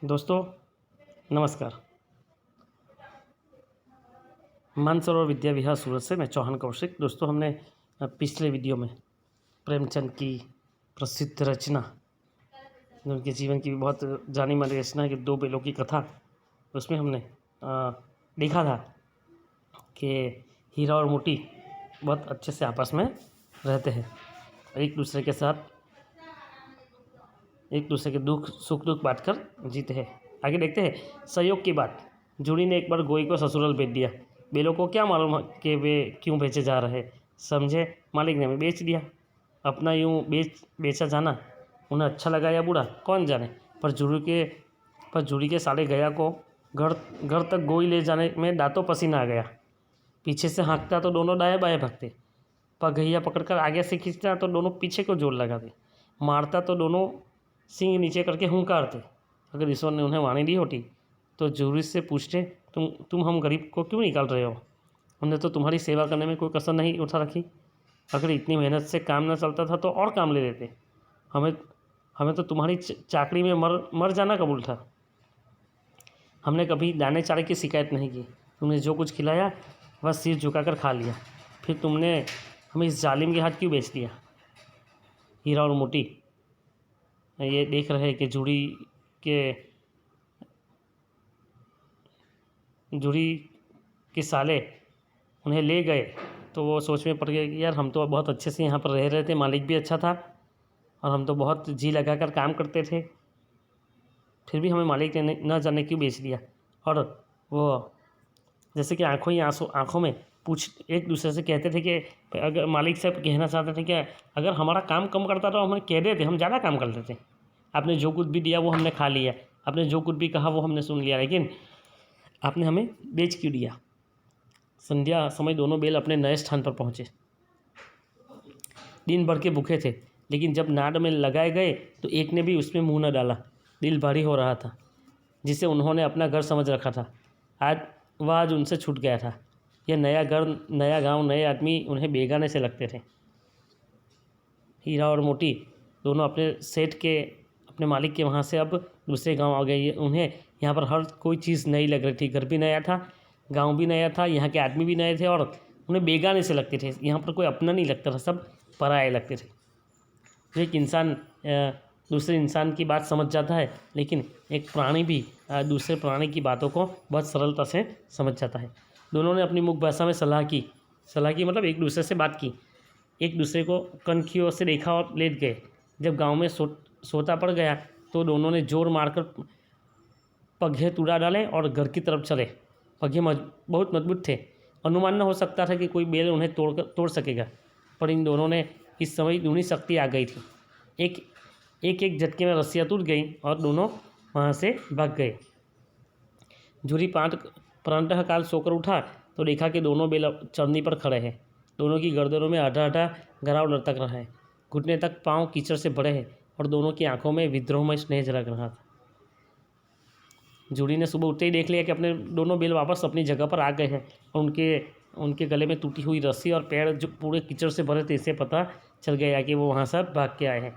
दोस्तों नमस्कार। मानसरोवर विद्या विहार सूरत से मैं चौहान कौशिक। दोस्तों हमने पिछले वीडियो में प्रेमचंद की प्रसिद्ध रचना, उनके जीवन की बहुत जानी मानी रचना है कि दो बेलों की कथा, उसमें हमने देखा था कि हीरा और मोती बहुत अच्छे से आपस में रहते हैं, एक दूसरे के साथ एक दूसरे के सुख दुख बांट कर जीते हैं। आगे देखते हैं सहयोग की बात। जूड़ी ने एक बार गोई को ससुराल भेज दिया। बेलों को क्या मालूम कि वे क्यों बेचे जा रहे, समझे मालिक ने भी बेच दिया। अपना यूँ बेचा जाना उन्हें अच्छा लगा या बुरा कौन जाने, पर जूड़ी के साले गया को घर तक गोई ले जाने में दांतों पसीना आ गया। पीछे से हाँकता तो दोनों दाएं बाएं भागते, पर गैया पकड़कर आगे से खींचता तो दोनों पीछे को जोर लगाते, मारता तो दोनों सींग नीचे करके हुंकारते। अगर ईश्वर ने उन्हें वाणी दी होती तो जूरी से पूछते, तुम हम गरीब को क्यों निकाल रहे हो? हमने तो तुम्हारी सेवा करने में कोई कसर नहीं उठा रखी। अगर इतनी मेहनत से काम न चलता था तो और काम ले लेते। हमें तो तुम्हारी चाकरी में मर जाना कबूल था। हमने कभी दाने चारे की शिकायत नहीं की। तुमने जो कुछ खिलाया वह सिर झुकाकर खा लिया। फिर तुमने हमें इस जालिम के हाथ क्यों बेच दिया? हीरा और मोती ये देख रहे हैं कि जूड़ी के साले उन्हें ले गए, तो वो सोच में पड़ गए कि यार हम तो बहुत अच्छे से यहाँ पर रह रहे थे, मालिक भी अच्छा था और हम तो बहुत जी लगाकर काम करते थे, फिर भी हमें मालिक ने न जाने क्यों बेच दिया। और वो जैसे कि आँखों में एक दूसरे से कहते थे कि अगर मालिक साहब कहना चाहते थे कि अगर हमारा काम कम करता तो हमें कह देते, हम ज़्यादा काम कर लेते। आपने जो कुछ भी दिया वो हमने खा लिया, आपने जो कुछ भी कहा वो हमने सुन लिया, लेकिन आपने हमें बेच क्यों दिया? संध्या समय दोनों बैल अपने नए स्थान पर पहुँचे। दिन भर के भूखे थे, लेकिन जब नाद में लगाए गए तो एक ने भी उसमें मुँह न डाला। दिल भारी हो रहा था, जिसे उन्होंने अपना घर समझ रखा था। आज उनसे छूट गया था। यह नया घर, नया गांव, नए आदमी उन्हें बेगाने से लगते थे। हीरा और मोती दोनों अपने मालिक के वहाँ से अब दूसरे गांव आ गए। उन्हें यहाँ पर हर कोई चीज़ नई लग रही थी। घर भी नया था, गांव भी नया था, यहाँ के आदमी भी नए थे और उन्हें बेगाने से लगते थे। यहाँ पर कोई अपना नहीं लगता था, सब पराये लगते थे। एक इंसान दूसरे इंसान की बात समझ जाता है, लेकिन एक प्राणी भी दूसरे प्राणी की बातों को बहुत सरलता से समझ जाता है। दोनों ने अपनी मुख भाषा में सलाह की मतलब एक दूसरे से बात की। एक दूसरे को कनखियों से देखा और लेट गए। जब गांव में सोता पड़ गया तो दोनों ने जोर मारकर पगे तुड़ा डाले और घर की तरफ चले। पगे बहुत मजबूत थे, अनुमान न हो सकता था कि कोई बैल उन्हें तोड़ सकेगा, पर इन दोनों ने इस समय दूनी शक्ति आ गई थी। एक झटके में रस्सियाँ टूट गई और दोनों वहाँ से भाग गए। जूरी प्रातः काल सोकर उठा तो देखा कि दोनों बैल चरनी पर खड़े हैं। दोनों की गर्दनों में आधा गराव लटक रहा है, घुटने तक पांव कीचड़ से भरे हैं और दोनों की आंखों में विद्रोहमय स्नेह झलक रहा था। जूड़ी ने सुबह उठते ही देख लिया कि अपने दोनों बैल वापस अपनी जगह पर आ गए हैं और उनके गले में टूटी हुई रस्सी और पैर जो पूरे कीचड़ से भरे थे, इससे पता चल गया कि वो वहाँ से भाग के आए हैं।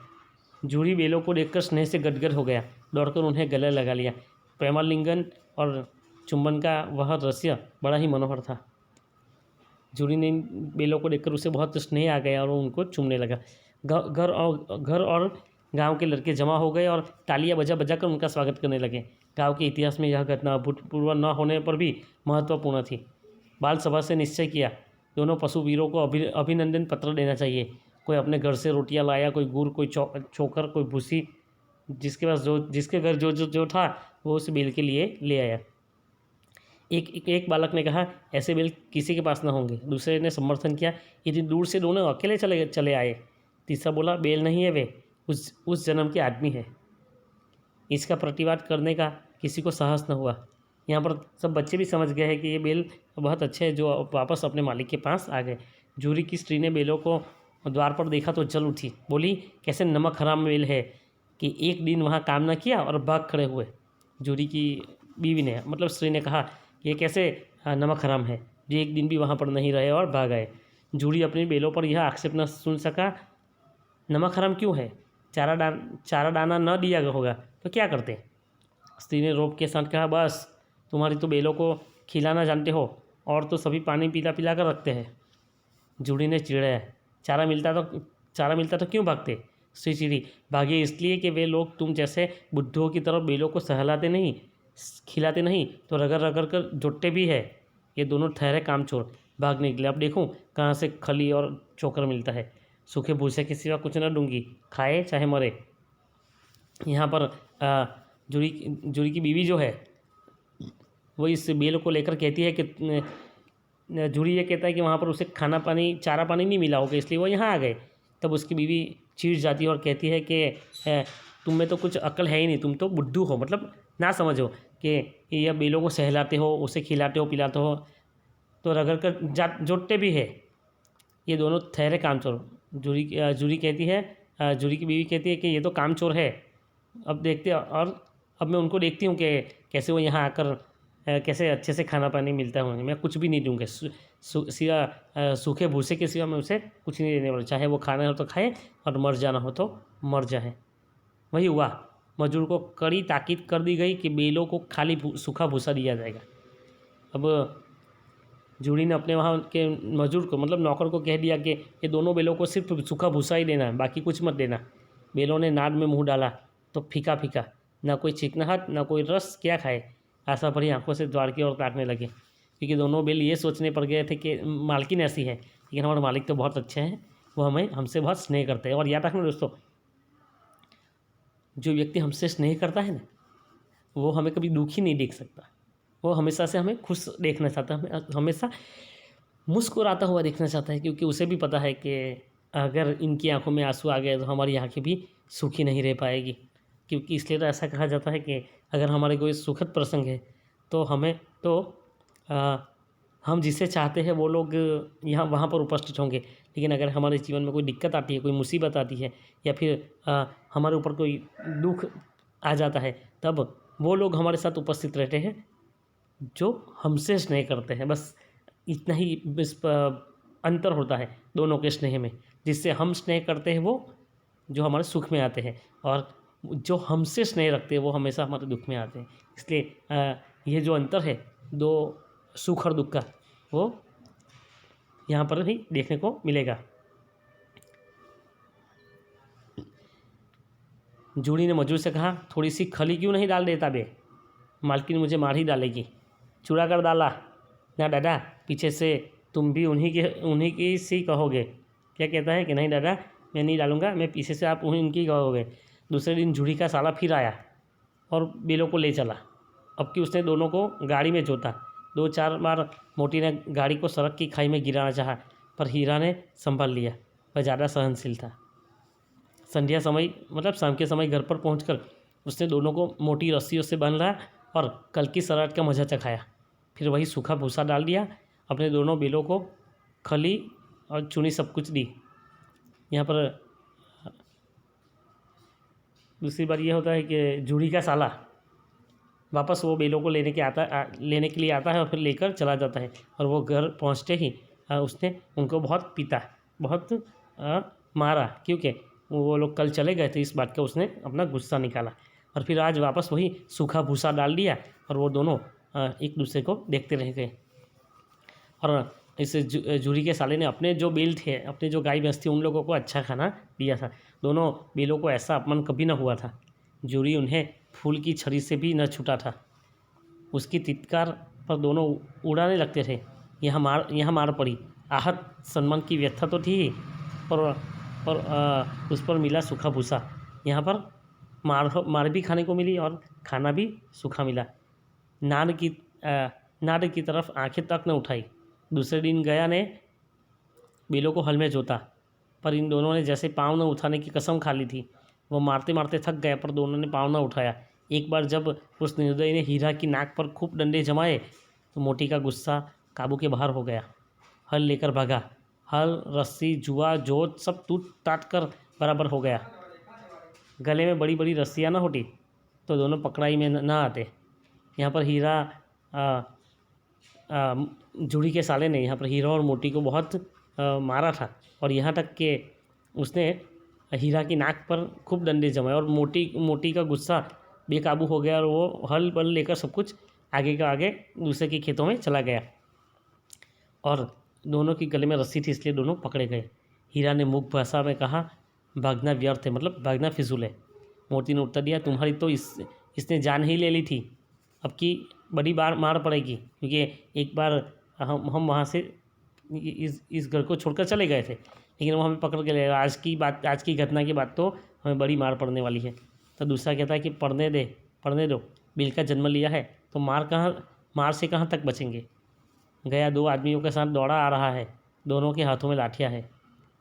जूड़ी बैलों को देखकर स्नेह से गदगद हो गया, दौड़कर उन्हें गले लगा लिया। प्रेमालिंगन और चुंबन का वह दृश्य बड़ा ही मनोहर था। जूड़ी ने इन बैलों को देखकर उसे बहुत स्नेह आ गया और वो उनको चूमने लगा। घर और गांव के लड़के जमा हो गए और तालियां बजा कर उनका स्वागत करने लगे। गांव के इतिहास में यह घटना अभूतपूर्व न होने पर भी महत्वपूर्ण थी। बाल सभा से निश्चय किया, दोनों पशु वीरों को अभिनंदन पत्र देना चाहिए। कोई अपने घर से रोटियां लाया, कोई गुड़, कोई चोकर, कोई भूसी। जिसके घर जो था वो उस बैल के लिए ले आया। एक बालक ने कहा, ऐसे बैल किसी के पास ना होंगे। दूसरे ने समर्थन किया, इतनी दूर से दोनों अकेले चले आए। तीसरा बोला, बैल नहीं है, वे उस जन्म के आदमी है। इसका प्रतिवाद करने का किसी को साहस न हुआ। यहाँ पर सब बच्चे भी समझ गए हैं कि ये बैल बहुत अच्छे हैं जो वापस अपने मालिक के पास आ गए। जूरी की स्त्री ने बैलों को द्वार पर देखा तो जल उठी, बोली, कैसे नमक हराम बैल है कि एक दिन वहाँ काम न किया और भाग खड़े हुए। जूरी की बीवी ने मतलब स्त्री ने कहा, ये कैसे नमक हराम है जो एक दिन भी वहाँ पर नहीं रहे और भाग आए। जूरी अपनी बैलों पर यह आक्षेप न सुन सका। नमक हराम क्यों है? चारा दाना न दिया होगा तो क्या करते? स्त्री ने रोब के साथ कहा, बस तुम्हारी तो बेलों को खिलाना जानते हो, और तो सभी पानी पिला पिला कर रखते हैं। जूड़ी ने चिढ़ाया, चारा मिलता तो क्यों भागते? स्त्री चिड़ी, भागे इसलिए कि वे लोग तुम जैसे बुद्धुओं की तरफ बेलों को सहलाते नहीं, खिलाते नहीं, तो रगड़ रगड़ कर जुटते भी है। ये दोनों ठहरे कामचोर भाग निकले। अब देखूं कहाँ से खली और चोकर मिलता है। सूखे भूसे के सिवा कुछ न दूंगी, खाए चाहे मरे। यहाँ पर जूड़ी की बीवी जो है वो इस बेल को लेकर कहती है कि जूड़ी ये कहता है कि वहाँ पर उसे खाना पानी चारा पानी नहीं मिला होगा, इसलिए वो यहाँ आ गए। तब उसकी बीवी चीढ़ जाती है और कहती है कि तुम में तो कुछ अक्ल है ही नहीं, तुम तो बुद्धू हो, मतलब ना समझो कि यह बेलों को सहलाते हो, उसे खिलाते हो पिलाते हो, तो रगड़ कर जोटते भी है। ये दोनों ठहरे कामचोर। जूड़ी कहती है, जूड़ी की बीवी कहती है कि ये तो कामचोर है। अब देखते और अब मैं उनको देखती हूँ कि कैसे वो यहाँ आकर कैसे अच्छे से खाना पानी मिलता है। मैं कुछ भी नहीं दूँगा, सिवा सूखे भूसे के सिवा मैं उसे कुछ नहीं देने वाला। चाहे वो खाना हो तो खाए और मर जाना हो तो मर जाए। वही हुआ। मजदूर को कड़ी ताकीद कर दी गई कि बेलों को खाली सूखा भूसा दिया जाएगा। अब जूड़ी ने अपने वहाँ के मजदूर को, मतलब नौकर को कह दिया कि ये दोनों बेलों को सिर्फ सूखा भूसा ही देना है, बाकी कुछ मत देना। बेलों ने नाद में मुँह डाला तो फीका फीका, ना कोई चिकनाहट ना कोई रस, क्या खाए। आशा भरी आंखों से द्वार की ओर ताकने लगे, क्योंकि दोनों बेल ये सोचने पर गए थे कि मालकिन ऐसी है, लेकिन हमारे मालिक तो बहुत अच्छे हैं, वो हमसे बहुत स्नेह करते हैं। और याद रखना दोस्तों, जो व्यक्ति हमसे स्नेह करता है ना, वो हमें कभी दुखी नहीं देख सकता। वो हमेशा से हमें खुश देखना चाहता है, हमें हमेशा मुस्कुराता हुआ देखना चाहता है, क्योंकि उसे भी पता है कि अगर इनकी आंखों में आंसू आ गए तो हमारी आंखें भी सूखी नहीं रह पाएगी। क्योंकि इसलिए तो ऐसा कहा जाता है कि अगर हमारे कोई सुखद प्रसंग है तो हम जिसे चाहते हैं वो लोग यहाँ वहाँ पर उपस्थित होंगे। लेकिन अगर हमारे जीवन में कोई दिक्कत आती है, कोई मुसीबत आती है, या फिर हमारे ऊपर कोई दुख आ जाता है, तब वो लोग हमारे साथ उपस्थित रहते हैं जो हमसे स्नेह करते हैं। बस इतना ही अंतर होता है दोनों के स्नेह में। जिससे हम स्नेह करते हैं वो जो हमारे सुख में आते हैं, और जो हमसे स्नेह रखते हैं वो हमेशा हमारे दुख में आते हैं। इसलिए ये जो अंतर है दो सुख और दुख का, वो यहाँ पर भी देखने को मिलेगा। जूड़ी ने मजदूर से कहा, थोड़ी सी खली क्यों नहीं डाल देता बे? मालकिन मुझे मार ही डालेगी। चुरा कर डाला ना दादा, पीछे से तुम भी उन्हीं की सी कहोगे। क्या कहता है कि नहीं दादा मैं नहीं डालूंगा, मैं पीछे से आप उनकी कहोगे। दूसरे दिन जूड़ी का साला फिर आया और बेलों को ले चला। अब कि उसने दोनों को गाड़ी में जोता। 2-4 बार मोटी ने गाड़ी को सड़क की खाई में गिराना चाहा, पर हीरा ने संभाल लिया। वह ज़्यादा सहनशील था। संध्या समय, मतलब शाम के समय घर पर पहुंचकर उसने दोनों को मोटी रस्सियों से बांधा और कल की सराट का मजा चखाया। फिर वही सूखा भूसा डाल दिया। अपने दोनों बेलों को खली और चुनी सब कुछ दी। यहाँ पर दूसरी बार यह होता है कि जूड़ी का साला वापस वो बेलों को लेने के लिए आता है और फिर लेकर चला जाता है। और वो घर पहुँचते ही उसने उनको बहुत पीटा, बहुत मारा, क्योंकि वो लोग कल चले गए थे। इस बात का उसने अपना गुस्सा निकाला। और फिर आज वापस वही सूखा भूसा डाल दिया और वो दोनों एक दूसरे को देखते रह गए। और इस जूड़ी के साले ने अपने जो बेल थे, अपने जो गाय भैंस थी, उन लोगों को अच्छा खाना दिया था। दोनों बेलों को ऐसा अपमान कभी न हुआ था। जूड़ी उन्हें फूल की छड़ी से भी न छूटा था। उसकी तितकार पर दोनों उड़ाने लगते थे। यहाँ मार पड़ी। आहत सम्मान की व्यथा तो थी, पर उस पर मिला सूखा भूसा। यहाँ पर मार भी खाने को मिली और खाना भी सूखा मिला। नाद की तरफ आंखें तक न उठाई। दूसरे दिन गया ने बेलों को हल में जोता, पर इन दोनों ने जैसे पाँव न उठाने की कसम खा ली थी। वो मारते मारते थक गए, पर दोनों ने पाँव न उठाया। एक बार जब उस निर्दयी ने हीरा की नाक पर खूब डंडे जमाए तो मोटी का गुस्सा काबू के बाहर हो गया। हल लेकर भागा। हल, रस्सी, जुआ, जोत सब टूट टाट कर बराबर हो गया। गले में बड़ी बड़ी रस्सियाँ न होती तो दोनों पकड़ाई में न आते। यहाँ पर जूड़ी के साले ने यहाँ पर हीरा और मोटी को बहुत मारा था, और यहाँ तक कि उसने हीरा की नाक पर खूब डंडे जमाए। और मोटी का गुस्सा बेकाबू हो गया और वो हल बल लेकर सब कुछ आगे का आगे दूसरे के खेतों में चला गया और दोनों की गले में रस्सी थी, इसलिए दोनों पकड़े गए। हीरा ने मूक भाषा में कहा, भागना व्यर्थ है, मतलब भागना फिजूल है। मोती ने उत्तर दिया, तुम्हारी तो इसने जान ही ले ली थी, अब की बड़ी बार मार पड़ेगी, क्योंकि एक बार हम वहाँ से इस घर को छोड़कर चले गए थे, लेकिन वो हमें पकड़ के ले गए। आज की घटना के बाद तो हमें बड़ी मार पड़ने वाली है। तो दूसरा कहता है कि पढ़ने दो, बिल का जन्म लिया है तो मार से कहाँ तक बचेंगे। गया 2 आदमियों के साथ दौड़ा आ रहा है, दोनों के हाथों में लाठियाँ है।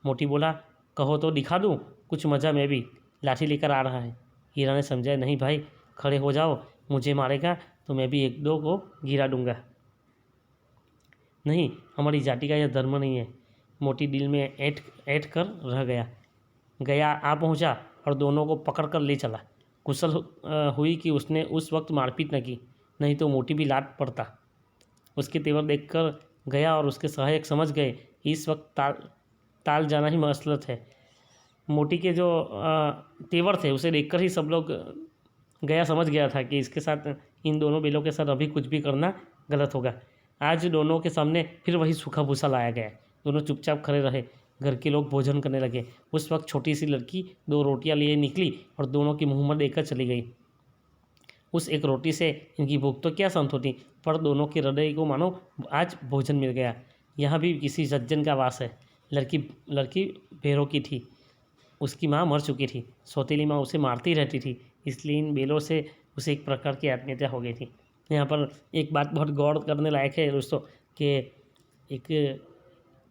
मोती बोला, कहो तो दिखा दूँ कुछ मज़ा, मैं भी लाठी लेकर आ रहा है। हीरा ने समझाया, नहीं भाई, खड़े हो जाओ, मुझे मारेगा तो मैं भी 1-2 को गिरा दूंगा। नहीं, हमारी जाति का यह धर्म नहीं है। मोती दिल में ऐठ कर रह गया आ पहुंचा और दोनों को पकड़ कर ले चला। कुशल हुई कि उसने उस वक्त मारपीट न की, नहीं तो मोती भी लाट पड़ता। उसके तेवर देखकर गया और उसके सहायक समझ गए कि इस वक्त ताल जाना ही मसलत है। मोती के जो तेवर थे उसे देखकर ही सब लोग गया समझ गया था कि इसके साथ, इन दोनों बेलों के साथ अभी कुछ भी करना गलत होगा। आज दोनों के सामने फिर वही सूखा भूसा लाया गया। दोनों चुपचाप खड़े रहे। घर के लोग भोजन करने लगे। उस वक्त छोटी सी लड़की 2 रोटियां लिए निकली और दोनों की मुँह में देकर चली गई। उस एक रोटी से इनकी भूख तो क्या शांत होती, पर दोनों के हृदय को मानो आज भोजन मिल गया। यहाँ भी किसी सज्जन का वास है। लड़की भेरों की थी, उसकी माँ मर चुकी थी। सौतेली माँ उसे मारती रहती थी, इसलिए इन बेलों से उसे एक प्रकार की आत्मीयता हो गई थी। यहाँ पर एक बात बहुत गौर करने लायक है दोस्तों, कि एक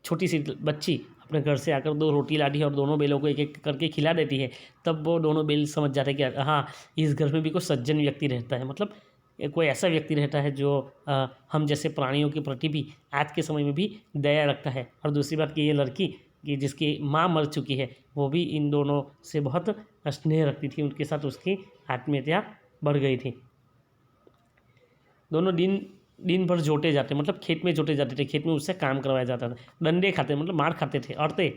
छोटी सी बच्ची अपने घर से आकर 2 रोटी लाती है और दोनों बेलों को एक एक करके खिला देती है, तब वो दोनों बेल समझ जाते हैं कि हाँ, इस घर में भी कोई सज्जन व्यक्ति रहता है, मतलब कोई ऐसा व्यक्ति रहता है जो हम जैसे प्राणियों के प्रति भी आज के समय में भी दया रखता है। और दूसरी बात कि ये लड़की कि जिसकी माँ मर चुकी है, वो भी इन दोनों से बहुत स्नेह रखती थी, उनके साथ उसकी आत्मीयता बढ़ गई थी। दोनों दिन भर जोते जाते, मतलब खेत में जोते जाते थे, खेत में उससे काम करवाया जाता था। डंडे खाते, मतलब मार खाते थे, अड़ते।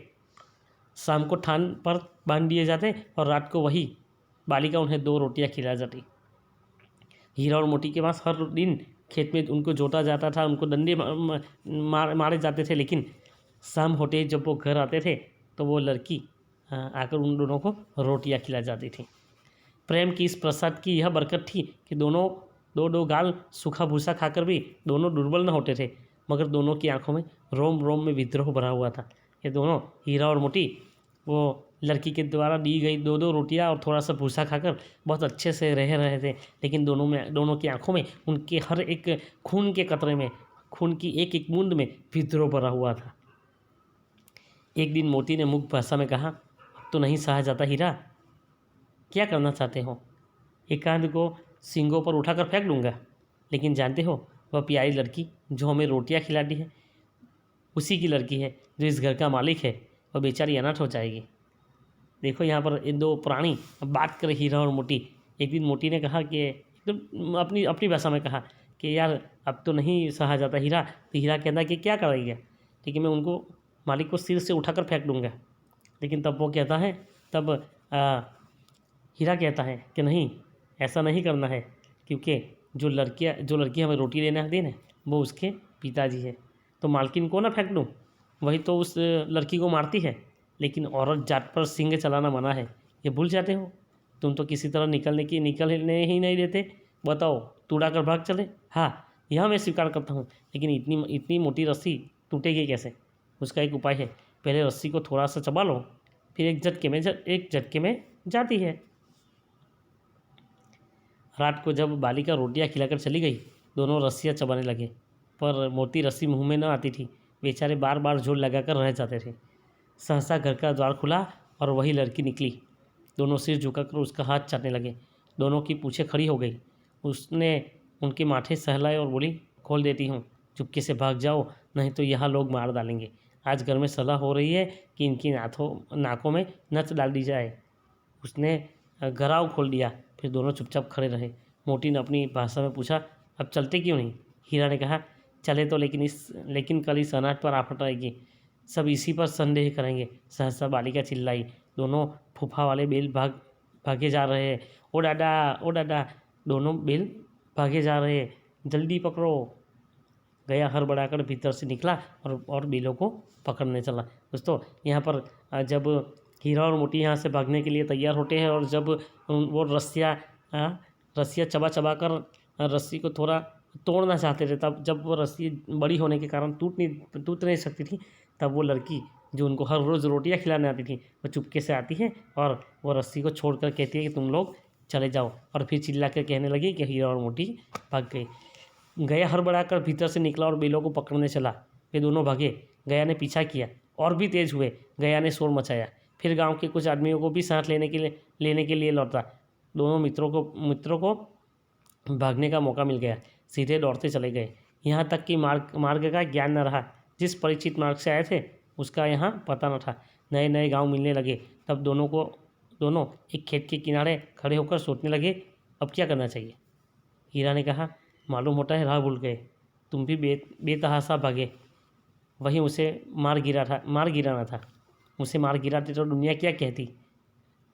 शाम को थान पर बांध दिए जाते और रात को वही बालिका उन्हें 2 रोटियां खिलाई जाती। हीरा और मोती के पास हर दिन खेत में उनको जोता जाता था, उनको डंडे मारे जाते थे, लेकिन शाम होते ही जब वो घर आते थे तो वो लड़की आकर उन दोनों को रोटियां खिला जाती थी। प्रेम की इस प्रसाद की यह बरकत थी कि दोनों 2-2 गाल सूखा भूसा खाकर भी दोनों दुर्बल न होते थे, मगर दोनों की आंखों में रोम रोम में विद्रोह भरा हुआ था। ये दोनों, हीरा और मोती, वो लड़की के द्वारा दी गई 2-2 रोटियां और थोड़ा सा भूसा खाकर बहुत अच्छे से रह रहे थे, लेकिन दोनों की आंखों में, उनके हर एक खून के कतरे में, खून की एक एक बूंद में विद्रोह भरा हुआ था। एक दिन मोती ने मुख भाषा में कहा, अब तो नहीं सहा जाता हीरा, क्या करना चाहते हो? एकांत को सींगों पर उठाकर फेंक दूंगा, लेकिन जानते हो, वह प्यारी लड़की जो हमें रोटियां खिलाती है उसी की लड़की है जो इस घर का मालिक है, वह बेचारी अनाथ हो जाएगी। देखो यहाँ पर इन 2 प्राणी बात करें, हीरा और मोती। एक दिन मोती ने कहा कि एकदम अपनी भाषा में कहा कि यार अब तो नहीं सहा जाता हीरा। तो हीरा कहता कि क्या करेगा, ठीक है, मैं उनको मालिक को सिर से उठाकर फेंक दूंगा। लेकिन तब वो कहता है, तब हीरा कहता है कि नहीं, ऐसा नहीं करना है, क्योंकि जो लड़की हमें रोटी देने आती है ना, वो उसके पिताजी है, तो मालकिन को ना फेंक दूँ, वही तो उस लड़की को मारती है, लेकिन औरत जात पर सींग चलाना मना है, ये भूल जाते हो? तुम तो किसी तरह निकलने ही नहीं देते। बताओ, तुड़ा कर भाग चले? हाँ, यह मैं स्वीकार करता हूँ, लेकिन इतनी मोटी रस्सी टूटेगी कैसे? उसका एक उपाय है, पहले रस्सी को थोड़ा सा चबा लो, फिर एक झटके में जाती है। रात को जब बालिका रोटियां खिलाकर चली गई, दोनों रस्सियां चबाने लगे, पर मोती रस्सी मुंह में न आती थी। बेचारे बार बार जोर लगाकर रह जाते थे। सहसा घर का द्वार खुला और वही लड़की निकली। दोनों सिर झुकाकर उसका हाथ चाटने लगे। दोनों की पूँछें खड़ी हो गई। उसने उनके माथे सहलाए और बोली, खोल देती हूँ, चुपके से भाग जाओ, नहीं तो यहाँ लोग मार डालेंगे। आज घर में सलाह हो रही है कि इनकी नाकों में नच डाल दी जाए। उसने घराव खोल दिया। फिर दोनों चुपचाप खड़े रहे। मोती ने अपनी भाषा में पूछा, अब चलते क्यों नहीं? हीरा ने कहा, चले तो, लेकिन कल इस अनाज पर आफत आएगी, सब इसी पर संदेह करेंगे। सहसा बालिका चिल्लाई। दोनों फूफा वाले बेल भागे जा रहे हैं ओ दादा। दोनों बैल भागे जा रहे हैं, जल्दी पकड़ो। गया हड़बड़ाकर भीतर से निकला और बैलों को पकड़ने चला। दोस्तों यहाँ पर जब हीरा और मोती यहाँ से भागने के लिए तैयार होते हैं और जब वो रस्सियाँ चबा कर रस्सी को थोड़ा तोड़ना चाहते थे, तब जब वो रस्सी बड़ी होने के कारण टूट नहीं सकती थी, तब वो लड़की जो उनको हर रोज़ रोटियां खिलाने आती थी वो चुपके से आती है और वो रस्सी को छोड़कर कहती है कि तुम लोग चले जाओ, और फिर चिल्ला कर कहने लगी कि हीरा और मोती भाग गए। गया हड़बड़ाकर भीतर से निकला और बैलों को पकड़ने चला। वे दोनों भागे। गया ने पीछा किया और भी तेज हुए। गया ने शोर मचाया। फिर गांव के कुछ आदमियों को भी साथ लेने के लिए लौटा। दोनों मित्रों को भागने का मौका मिल गया। सीधे दौड़ते चले गए। यहाँ तक कि मार्ग का ज्ञान न रहा। जिस परिचित मार्ग से आए थे उसका यहाँ पता न था। नए नए गाँव मिलने लगे। तब दोनों एक खेत के किनारे खड़े होकर सोचने लगे, अब क्या करना चाहिए। हीरा ने कहा, मालूम होता है राह भूल गए। तुम भी बेतहाशा भागे। वहीं उसे मार गिराना था। उसे मार गिराते तो दुनिया क्या कहती।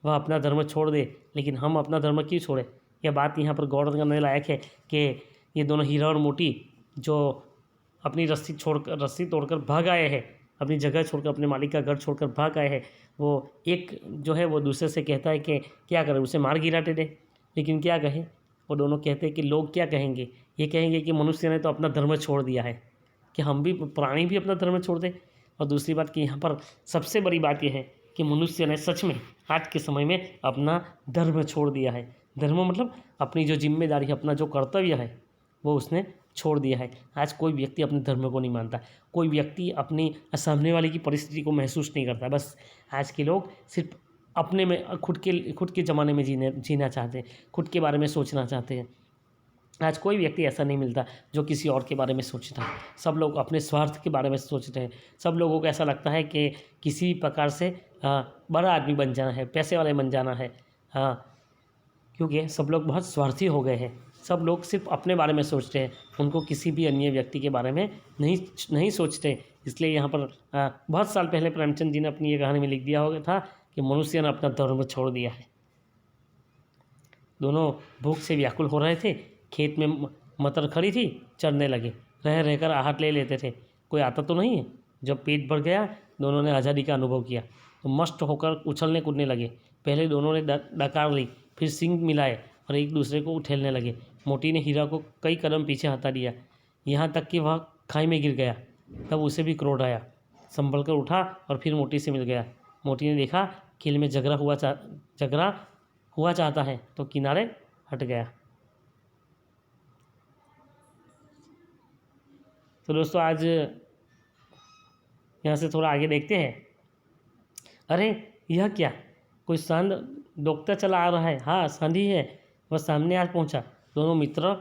वह अपना धर्म छोड़ दे, लेकिन हम अपना धर्म क्यों छोड़े। यह बात यहाँ पर गौर करने लायक है कि ये दोनों हीरा और मोती जो अपनी रस्सी तोड़कर भाग आए हैं, अपनी जगह छोड़कर, अपने मालिक का घर छोड़कर भाग आए हैं, वो एक जो है वो दूसरे से कहता है कि क्या करें, उसे मार गिराते दे। लेकिन क्या कहे, वो दोनों कहते हैं कि लोग क्या कहेंगे। ये कहेंगे कि मनुष्य ने तो अपना धर्म छोड़ दिया है, कि हम भी प्राणी भी अपना धर्म छोड़ दें। और दूसरी बात कि यहाँ पर सबसे बड़ी बात यह है कि मनुष्य ने सच में आज के समय में अपना धर्म छोड़ दिया है। धर्म मतलब अपनी जो जिम्मेदारी है, अपना जो कर्तव्य है, वो उसने छोड़ दिया है। आज कोई व्यक्ति अपने धर्म को नहीं मानता। कोई व्यक्ति अपनी सामने वाले की परिस्थिति को महसूस नहीं करता। बस आज के लोग सिर्फ अपने में खुद के ज़माने में जीना चाहते हैं, खुद के बारे में सोचना चाहते हैं। आज कोई व्यक्ति ऐसा नहीं मिलता जो किसी और के बारे में सोचता है। सब लोग अपने स्वार्थ के बारे में सोचते हैं। सब लोगों को ऐसा लगता है कि किसी प्रकार से बड़ा आदमी बन जाना है, पैसे वाले बन जाना है, क्योंकि सब लोग बहुत स्वार्थी हो गए हैं। सब लोग सिर्फ अपने बारे में सोचते हैं, उनको किसी भी अन्य व्यक्ति के बारे में नहीं सोचते। इसलिए यहाँ पर बहुत साल पहले प्रेमचंद जी ने अपनी ये कहानी में लिख दिया होगा था कि मनुष्य ने अपना धर्म छोड़ दिया है। दोनों भूख से व्याकुल हो रहे थे। खेत में मटर खड़ी थी, चरने लगे। रहकर आहट ले लेते थे, कोई आता तो नहीं है। जब पेट भर गया, दोनों ने आज़ादी का अनुभव किया तो मस्त होकर उछलने कूदने लगे। पहले दोनों ने डकार ली, फिर सींग मिलाए और एक दूसरे को उठेलने लगे। मोती ने हीरा को कई कदम पीछे हटा दिया, यहाँ तक कि वह खाई में गिर गया। तब उसे भी क्रोध आया, संभल कर उठा और फिर मोती से मिल गया। मोती ने देखा खेल में झगड़ा हुआ चाहता है तो किनारे हट गया। तो दोस्तों आज यहाँ से थोड़ा आगे देखते हैं। अरे यह क्या, कोई सांड डॉक्टर चला आ रहा है। हाँ, सांड ही है। वह सामने आज पहुँचा। दोनों मित्र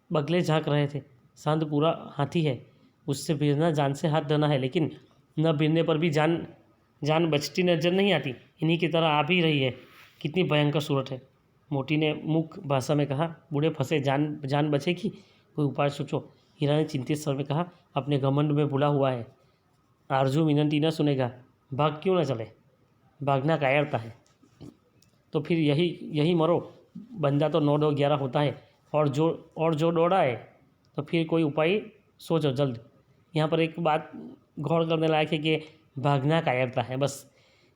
बगले झाँक रहे थे। सांड पूरा हाथी है, उससे भिड़ना जान से हाथ धोना है, लेकिन न भिड़ने पर भी जान बचती नजर नहीं आती। इन्हीं की तरह आ भी रही है। कितनी भयंकर सूरत है। मोती ने मूक भाषा में कहा, बूढ़े फंसे, जान बचेगी, कोई उपाय सोचो। हीरा ने चिंतित स्वर में कहा, अपने घमंड में भूला हुआ है। आरजू विनती न सुनेगा, भाग क्यों न चले। भागना कायरता है तो फिर यही मरो। बंदा तो 9 2 11 होता है, और जो दौड़ा है तो फिर कोई उपाय सोचो जल्द। यहाँ पर एक बात गौर करने लायक है कि भागना कायरता है। बस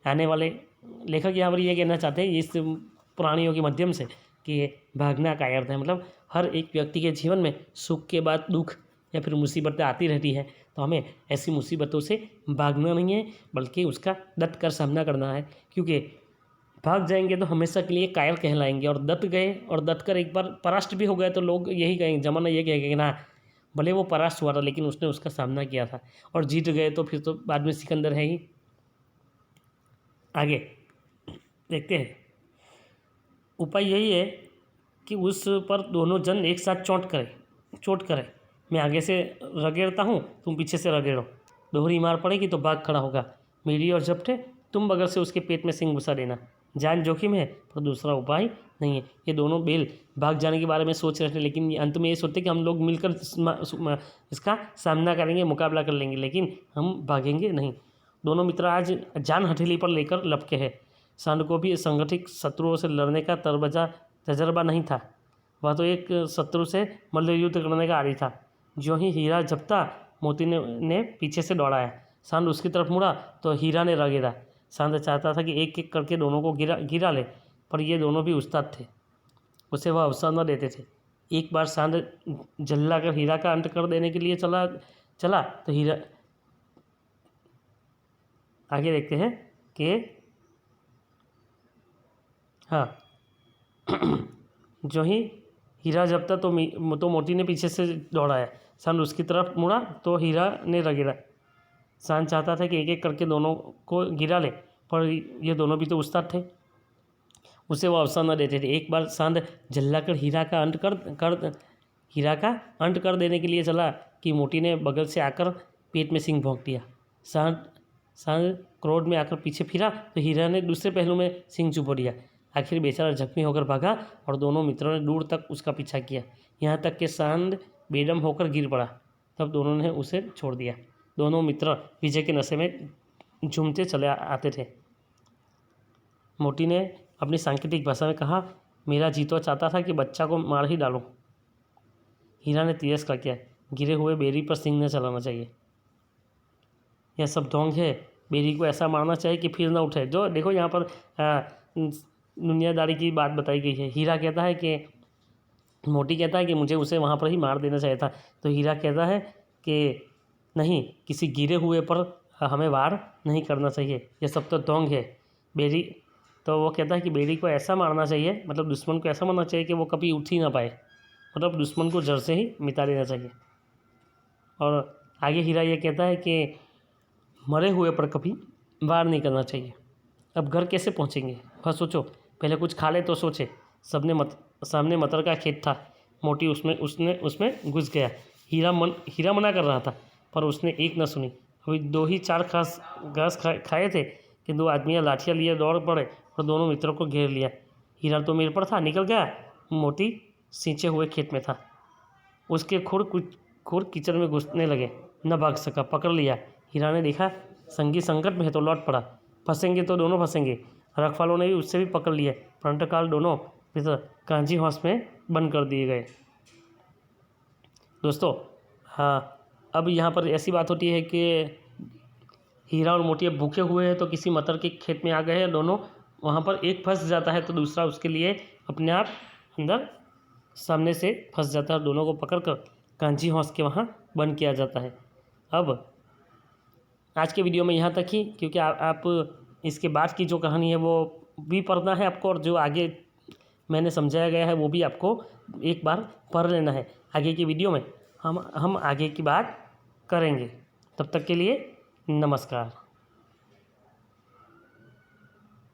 आने वाले लेखक यहाँ पर ये कहना चाहते हैं इस प्राणियों के माध्यम से कि भागना कायरता है। मतलब हर एक व्यक्ति के जीवन में सुख के बाद दुख या फिर मुसीबतें आती रहती है, तो हमें ऐसी मुसीबतों से भागना नहीं है, बल्कि उसका डट कर सामना करना है। क्योंकि भाग जाएंगे तो हमेशा के लिए कायर कहलाएंगे, और डट गए और डट कर एक बार परास्त भी हो गए तो लोग यही कहेंगे, जमाना ये कहेगा कि ना, भले वो परास्त हुआ था लेकिन उसने उसका सामना किया था। और जीत गए तो फिर तो बाद में सिकंदर है ही। आगे देखते हैं। उपाय यही है कि उस पर दोनों जन एक साथ चोट करें। मैं आगे से रगेड़ता हूँ, तुम पीछे से रगेड़ो। दोहरी मार पड़ेगी तो भाग खड़ा होगा। मेरी और झपटे तुम बगल से उसके पेट में सिंग घुसा देना। जान जोखिम है पर दूसरा उपाय नहीं है। ये दोनों बैल भाग जाने के बारे में सोच रहे थे, लेकिन अंत में ये सोचते कि हम लोग मिलकर इसका सामना करेंगे, मुकाबला कर लेंगे, लेकिन हम भागेंगे नहीं। दोनों मित्र आज जान हथेली पर लेकर लपके हैं। सांड को भी संगठित शत्रुओं से लड़ने का तजर्बा नहीं था। वह तो एक शत्रु से मल्ल युद्ध करने का आदी था। जो ही हीरा झपटा, मोती ने पीछे से दौड़ाया। सांड उसकी तरफ मुड़ा तो हीरा ने रगेदा। सांड चाहता था कि एक एक करके दोनों को गिरा ले, पर ये दोनों भी उस्ताद थे, उसे वह अवसर न देते थे। एक बार सांड झल्ला कर हीरा का अंत कर देने के लिए चला तो हीरा, आगे देखते हैं कि हाँ जो ही हीरा झपटा तो मोती ने पीछे से दौड़ाया। सांड उसकी तरफ मुड़ा तो हीरा ने रगेदा। सांड चाहता था कि एक एक करके दोनों को गिरा ले, पर ये दोनों भी तो उस्ताद थे, उसे वो अवसर न देते थे। एक बार सांड झल्ला कर हीरा का अंत कर देने के लिए चला कि मोती ने बगल से आकर पेट में सिंग भोंक दिया। सांड क्रोध में आकर पीछे फिरा तो हीरा ने दूसरे पहलू में सिंग चुभो दिया। आखिर बेचारा जख्मी होकर भागा और दोनों मित्रों ने दूर तक उसका पीछा किया, यहाँ तक कि सांड बेदम होकर गिर पड़ा। तब दोनों ने उसे छोड़ दिया। दोनों मित्र विजय के नशे में झूमते चले आते थे। मोती ने अपनी सांकेतिक भाषा में कहा, मेरा जी तो चाहता था कि बच्चा को मार ही डालूं। हीरा ने तिरस्कार किया, गिरे हुए बेरी पर सिंग न चलाना चाहिए। यह सब ढोंग है, बेरी को ऐसा मारना चाहिए कि फिर न उठे। जो देखो यहाँ पर दुनियादारी की बात बताई गई है। हीरा कहता है कि मोती कहता है कि मुझे उसे वहाँ पर ही मार देना चाहिए था, तो हीरा कहता है कि नहीं, किसी गिरे हुए पर हमें वार नहीं करना चाहिए, यह सब तो ढोंग है। बेरी तो वो कहता है कि बेरी को ऐसा मारना चाहिए, मतलब दुश्मन को ऐसा मारना चाहिए कि वो कभी उठ ही ना पाए, मतलब दुश्मन को जड़ से ही मिटा देना चाहिए। और आगे हीरा ये कहता है कि मरे हुए पर कभी वार नहीं करना चाहिए। अब घर कैसे पहुंचेंगे, वह सोचो, पहले कुछ खा ले तो सोचे। सामने मटर का खेत था। मोती उसमें घुस गया। हीरा मना कर रहा था, पर उसने एक न सुनी। अभी 2 ही 4 घास खाए थे कि 2 आदमियाँ लाठियाँ लिए दौड़ पड़े और दोनों मित्रों को घेर लिया। हीरा तो मेरे पर था, निकल गया। मोती सींचे हुए खेत में था। उसके खुर कीचड़ में घुसने लगे, न भाग सका, पकड़ लिया। हीरा ने देखा संगी संकट में है तो लौट पड़ा, फंसेंगे तो दोनों फंसेंगे। रखवालों ने भी उससे भी पकड़ लिया। प्रातःकाल दोनों मित्र कांजी हाउस में बंद कर दिए गए। दोस्तों, हाँ, अब यहाँ पर ऐसी बात होती है कि हीरा और मोती भूखे हुए हैं तो किसी मटर के खेत में आ गए हैं दोनों। वहाँ पर एक फंस जाता है तो दूसरा उसके लिए अपने आप अंदर सामने से फंस जाता है और दोनों को पकड़कर कांजी हाउस के वहाँ बंद किया जाता है। अब आज के वीडियो में यहाँ तक ही, क्योंकि आप इसके बाद की जो कहानी है वो भी पढ़ना है आपको, और जो आगे मैंने समझाया गया है वो भी आपको एक बार पढ़ लेना है। आगे की वीडियो में हम आगे की बात करेंगे। तब तक के लिए नमस्कार।